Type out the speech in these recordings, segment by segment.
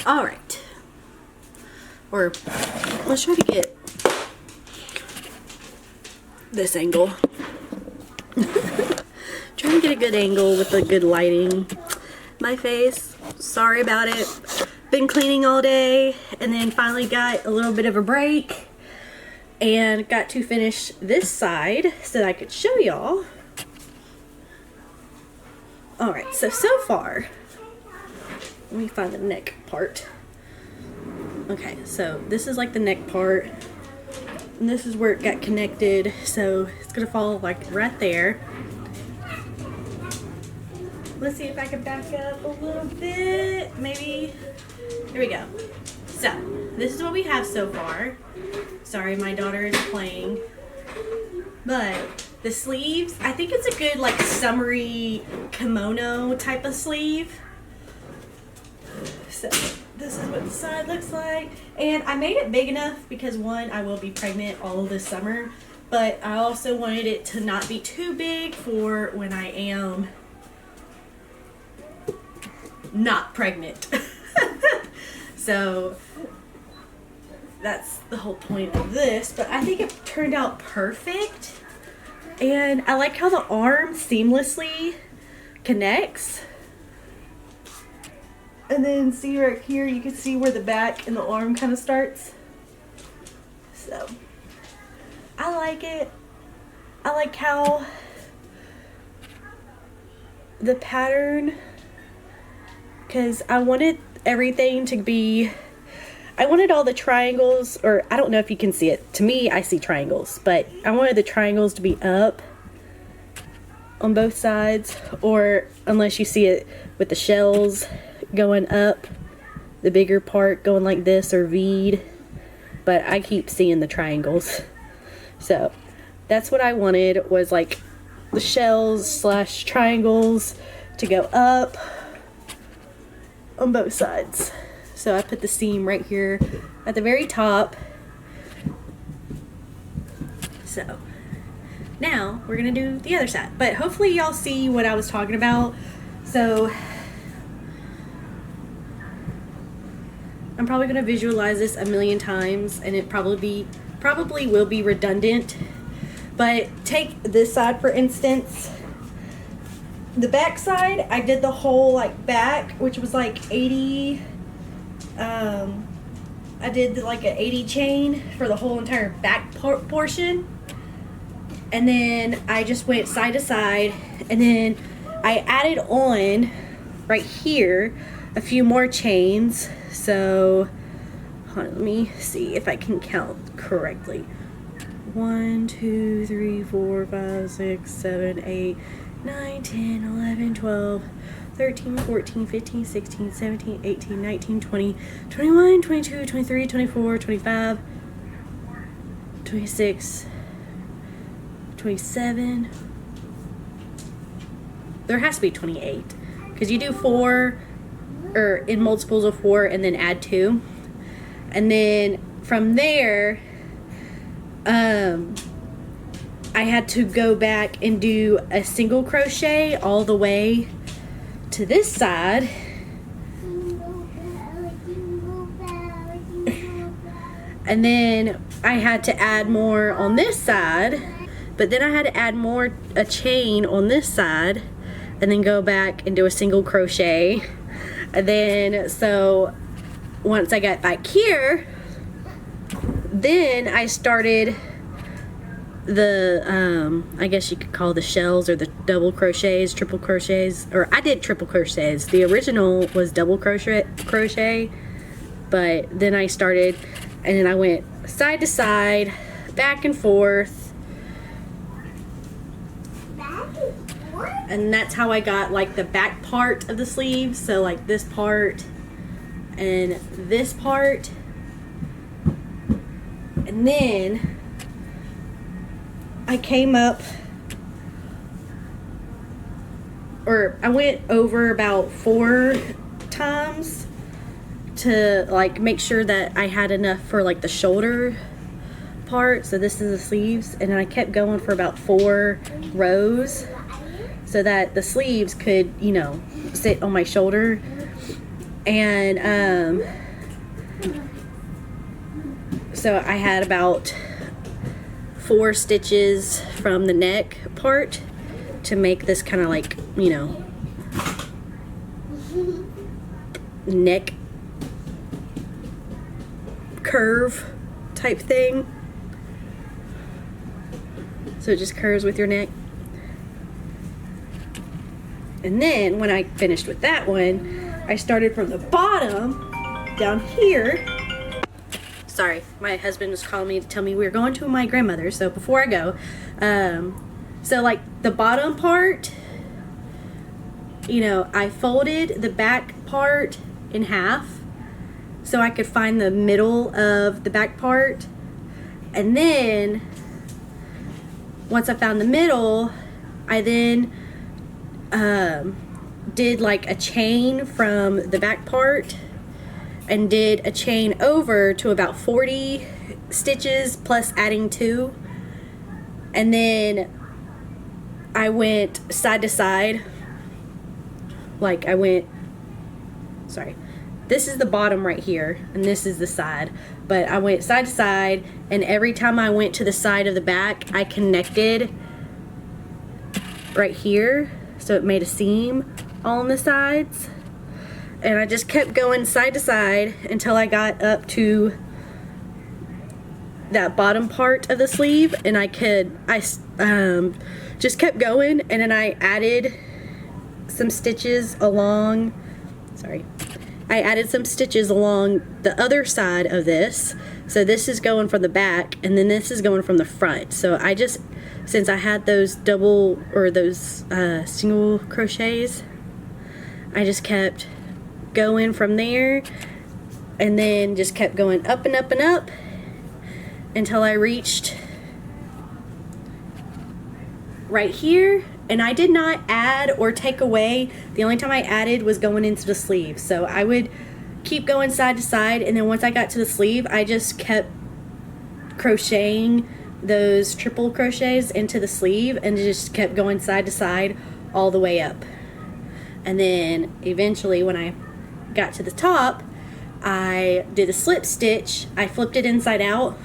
All right. Or let's try to get this angle. Trying to get a good angle with a good lighting. My face, sorry about it. Been cleaning all day and then finally got a little bit of a break and got to finish this side so that I could show y'all. All right, so far, let me find the neck part. Okay, so this is like the neck part, and this is where it got connected, so it's gonna fall like right there. Let's see if I can back up a little bit, maybe. Here we go. So, this is what we have so far. Sorry, my daughter is playing. But the sleeves, I think it's a good like summery kimono type of sleeve. So this is what the side looks like. And I made it big enough because one, I will be pregnant all of this summer. But I also wanted it to not be too big for when I am not pregnant. So that's the whole point of this, but I think it turned out perfect. And I like how the arm seamlessly connects. And then see right here, you can see where the back and the arm kind of starts. So I like it. I like how the pattern, because I wanted everything to be, I wanted all the triangles, or I don't know if you can see it. To me, I see triangles, but I wanted the triangles to be up on both sides, or unless you see it with the shells going up, the bigger part going like this or V'd, but I keep seeing the triangles. So that's what I wanted, was like the shells slash triangles to go up on both sides. So I put the seam right here at the very top. So now we're gonna do the other side, but hopefully y'all see what I was talking about. So I'm probably gonna visualize this a million times and it probably will be redundant, but take this side for instance. The back side, I did the whole like back, which was like 80, I did like an 80 chain for the whole entire back portion. And then I just went side to side, and then I added on right here a few more chains. So hold on, let me see if I can count correctly. 1, 2, 3, 4, 5, 6, 7, 8, 9, 10, 11, 12, 13, 14, 15, 16, 17, 18, 19, 20, 21, 22, 23, 24, 25, 26, 27. There has to be 28 because you do 4 or in multiples of 4 and then add 2. And then from there, I had to go back and do a single crochet all the way to this side. And then I had to add more on this side, but then I had to add a chain on this side and then go back and do a single crochet. And then, so once I got back here, then I started the I guess you could call the shells or the double crochets, triple crochets, or I did triple crochets. The original was double crochet, but then I started, and then I went side to side, back and forth, and that's how I got like the back part of the sleeve. So like this part and this part, and then I came up, or I went over about 4 times to like make sure that I had enough for like the shoulder part. So this is the sleeves, and I kept going for about 4 rows so that the sleeves could, you know, sit on my shoulder. And so I had about 4 stitches from the neck part to make this kind of like, you know, neck curve type thing. So it just curves with your neck. And then when I finished with that one, I started from the bottom down here. Sorry, my husband was calling me to tell me we were going to my grandmother's. So before I go, so like the bottom part, you know, I folded the back part in half so I could find the middle of the back part. And then once I found the middle, I then did like a chain from the back part and did a chain over to about 40 stitches plus adding 2. And then I went side to side. Like I went, sorry, this is the bottom right here and this is the side, but I went side to side, and every time I went to the side of the back I connected right here, so it made a seam all on the sides, and I just kept going side to side until I got up to that bottom part of the sleeve, and I just kept going, and then I added some stitches along, I added some stitches along the other side of this. So this is going from the back and then this is going from the front. So I just, since I had those double or those single crochets, I just kept going from there and then just kept going up and up and up until I reached right here. And I did not add or take away. The only time I added was going into the sleeve. So I would keep going side to side, and then once I got to the sleeve, I just kept crocheting those triple crochets into the sleeve and just kept going side to side all the way up. And then eventually when I got to the top, I did a slip stitch. I flipped it inside out.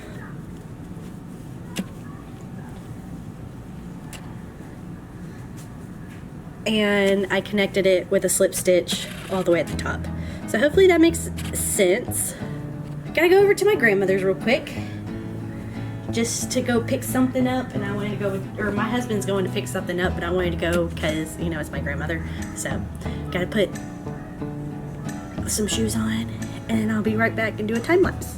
And I connected it with a slip stitch all the way at the top. So hopefully that makes sense. Gotta go over to my grandmother's real quick just to go pick something up, and I wanted to go, or my husband's going to pick something up, but I wanted to go because, you know, it's my grandmother. So gotta put some shoes on, and I'll be right back and do a time lapse.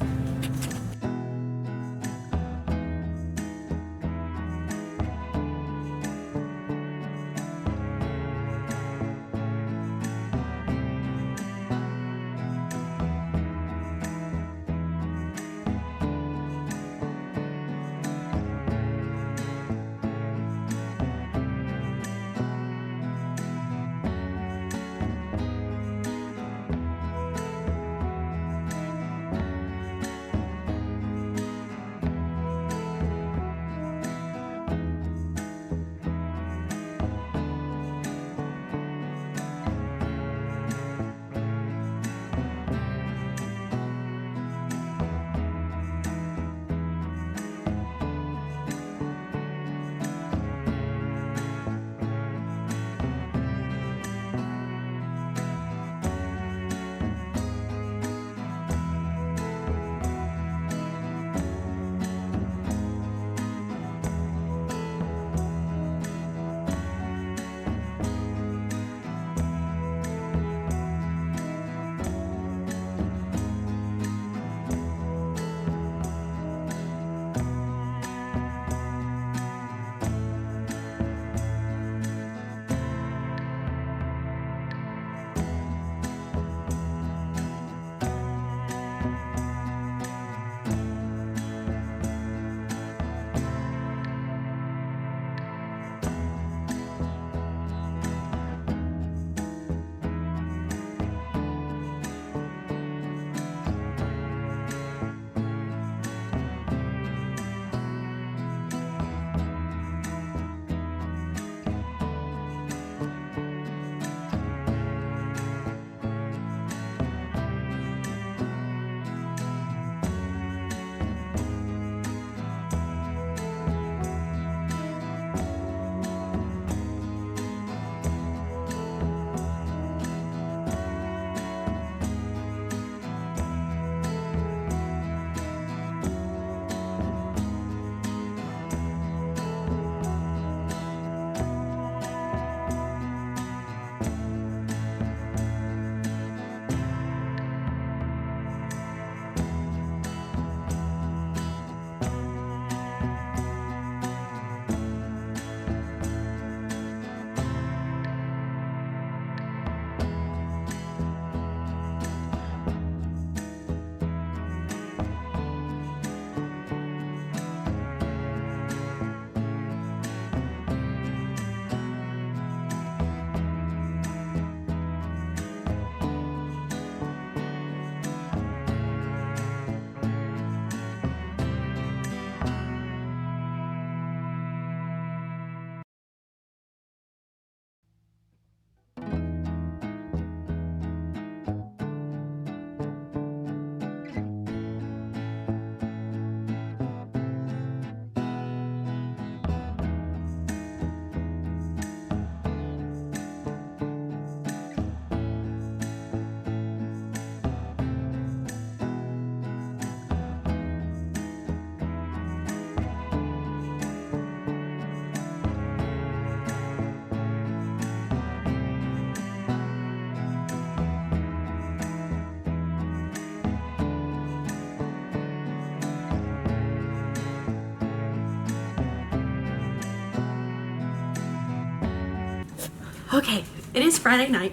Okay, it is Friday night.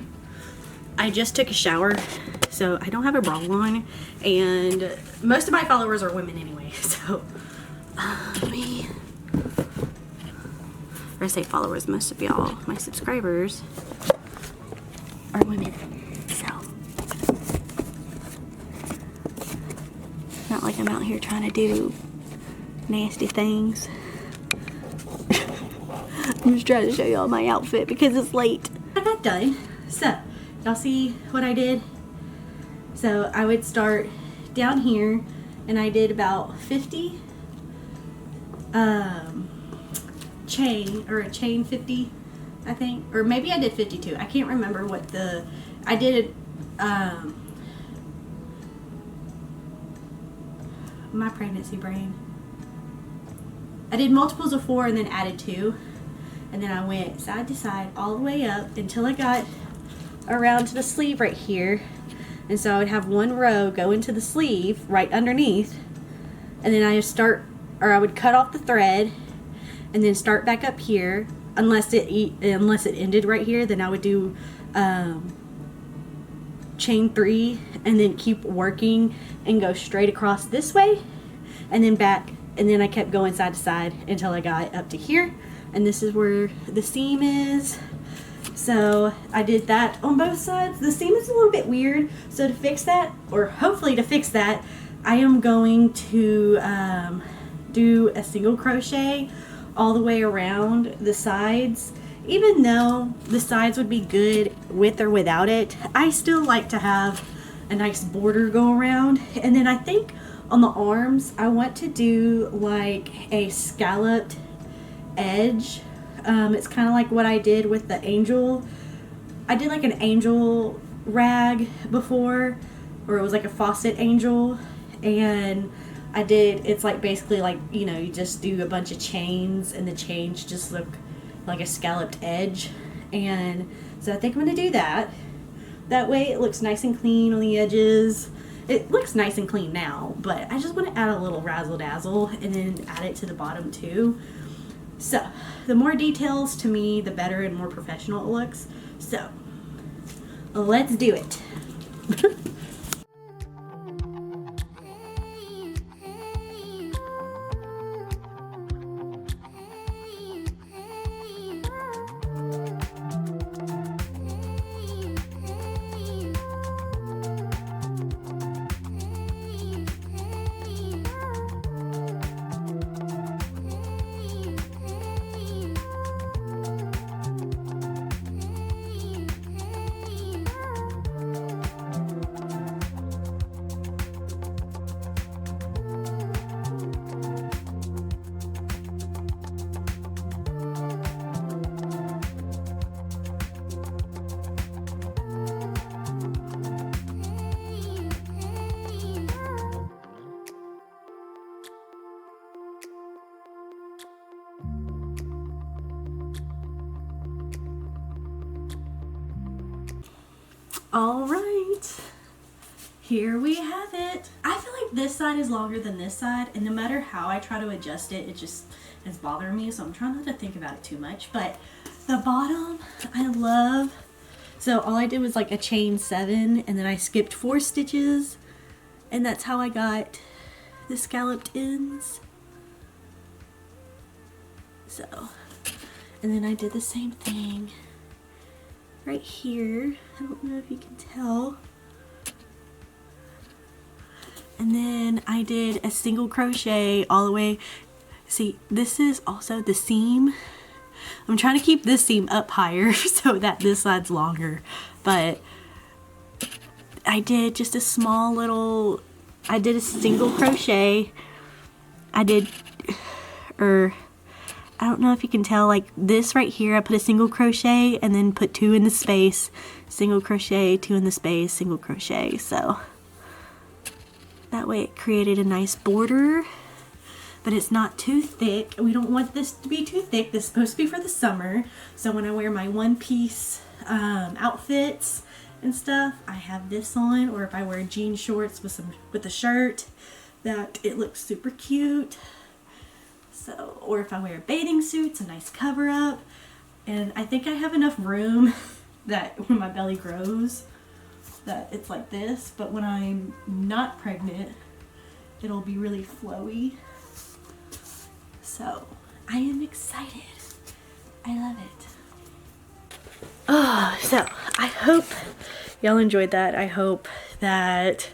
I just took a shower, so I don't have a bra on, and most of my followers are women anyway, so I say followers, most of y'all, my subscribers, are women, so not like I'm out here trying to do nasty things. I'm just trying to show y'all my outfit because it's late. I got done. So, y'all see what I did? So, I would start down here, and I did about 50 chain 50, I think. Or maybe I did 52. I can't remember what I did my pregnancy brain. I did multiples of 4 and then added 2. And then I went side to side all the way up until I got around to the sleeve right here. And so I would have one row go into the sleeve right underneath. And then I would cut off the thread and then start back up here. Unless it ended right here, then I would do chain 3 and then keep working and go straight across this way and then back. And then I kept going side to side until I got up to here. And this is where the seam is. So I did that on both sides. The seam is a little bit weird. So to fix that, or hopefully to fix that, I am going to do a single crochet all the way around the sides. Even though the sides would be good with or without it, I still like to have a nice border go around. And then I think on the arms, I want to do like a scalloped edge. It's kind of like what I did with the angel. I did like an angel rag before, or it was like a faucet angel, and it's like basically like, you know, you just do a bunch of chains and the chains just look like a scalloped edge. And so I think I'm going to do that. That way it looks nice and clean on the edges. It looks nice and clean now, but I just want to add a little razzle dazzle and then add it to the bottom too. So, the more details to me, the better and more professional it looks. So, let's do it. All right, here we have it. I feel like this side is longer than this side, and no matter how I try to adjust it, it just is bothering me, so I'm trying not to think about it too much. But the bottom, I love. So all I did was like a chain 7, and then I skipped 4 stitches, and that's how I got the scalloped ends. So, and then I did the same thing right here. I don't know if you can tell. And then I did a single crochet all the way. See, this is also the seam. I'm trying to keep this seam up higher so that this side's longer. But I did just a small little, I did a single crochet. I don't know if you can tell, like this right here, I put a single crochet and then put 2 in the space, single crochet, 2 in the space, single crochet. So that way it created a nice border, but it's not too thick. We don't want this to be too thick. This is supposed to be for the summer. So when I wear my one-piece outfits and stuff, I have this on, or if I wear jean shorts with a shirt, that it looks super cute. So, or if I wear bathing suits, a nice cover up. And I think I have enough room that when my belly grows that it's like this, but when I'm not pregnant it'll be really flowy. So I am excited. I love it. Oh, so I hope y'all enjoyed that. I hope that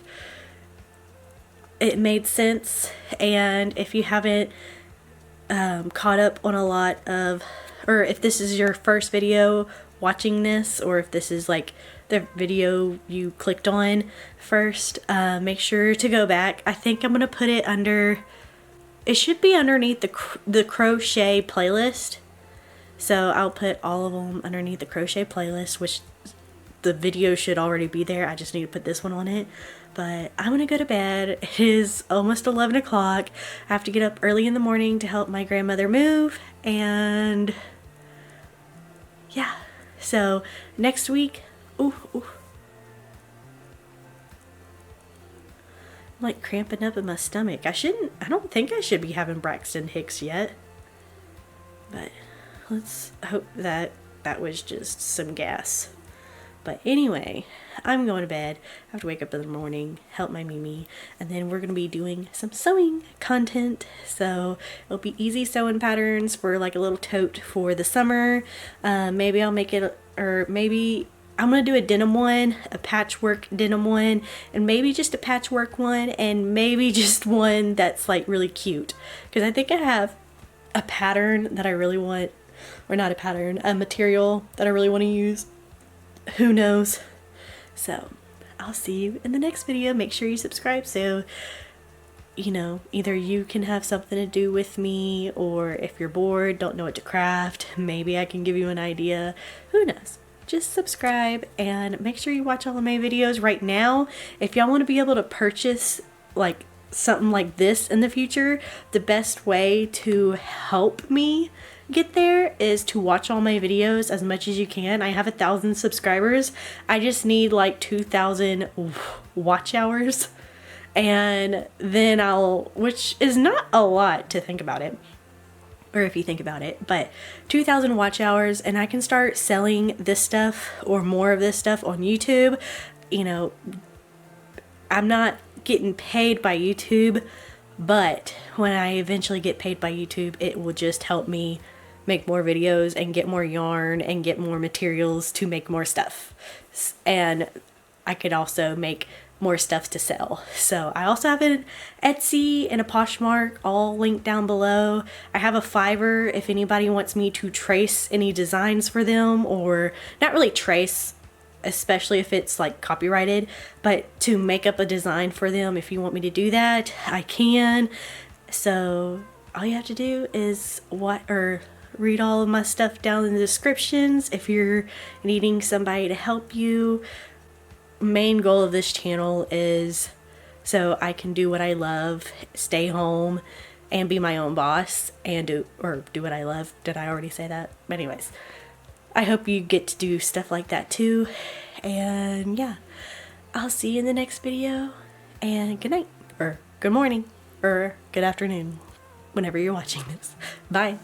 it made sense, and if you haven't caught up on a lot of, or if this is your first video watching this, or if this is like the video you clicked on first, make sure to go back. I think I'm gonna put it under, it should be underneath the crochet playlist. So I'll put all of them underneath the crochet playlist, which the video should already be there. I just need to put this one on it. But I'm gonna go to bed. It is almost 11 o'clock. I have to get up early in the morning to help my grandmother move. And yeah, so next week, ooh. I'm like cramping up in my stomach. I don't think I should be having Braxton Hicks yet. But let's hope that that was just some gas. But anyway, I'm going to bed. I have to wake up in the morning, help my Mimi, and then we're going to be doing some sewing content. So it'll be easy sewing patterns for like a little tote for the summer. Maybe I'll make it, or maybe I'm going to do a denim one, a patchwork denim one, and maybe just a patchwork one, and maybe just one that's like really cute. Because I think I have a pattern that I really want, or not a pattern, a material that I really want to use. Who knows? So I'll see you in the next video. Make sure you subscribe so you know, either you can have something to do with me, or if you're bored, don't know what to craft, maybe I can give you an idea. Who knows? Just subscribe and make sure you watch all of my videos right now. If y'all want to be able to purchase like something like this in the future, the best way to help me get there is to watch all my videos as much as you can. I have 1,000 subscribers. I just need like 2,000 watch hours, and then which is not a lot to think about it, or if you think about it, but 2,000 watch hours, and I can start selling this stuff or more of this stuff on YouTube. You know, I'm not getting paid by YouTube, but when I eventually get paid by YouTube, it will just help me make more videos and get more yarn and get more materials to make more stuff. And I could also make more stuff to sell. So I also have an Etsy and a Poshmark, all linked down below. I have a Fiverr if anybody wants me to trace any designs for them, or not really trace, especially if it's like copyrighted, but to make up a design for them. If you want me to do that, I can. So all you have to do is read all of my stuff down in the descriptions if you're needing somebody to help you. Main goal of this channel is so I can do what I love, stay home and be my own boss, and do what I love. Did I already say that? But anyways, I hope you get to do stuff like that too. And yeah, I'll see you in the next video, and good night, or good morning, or good afternoon, whenever you're watching this. Bye.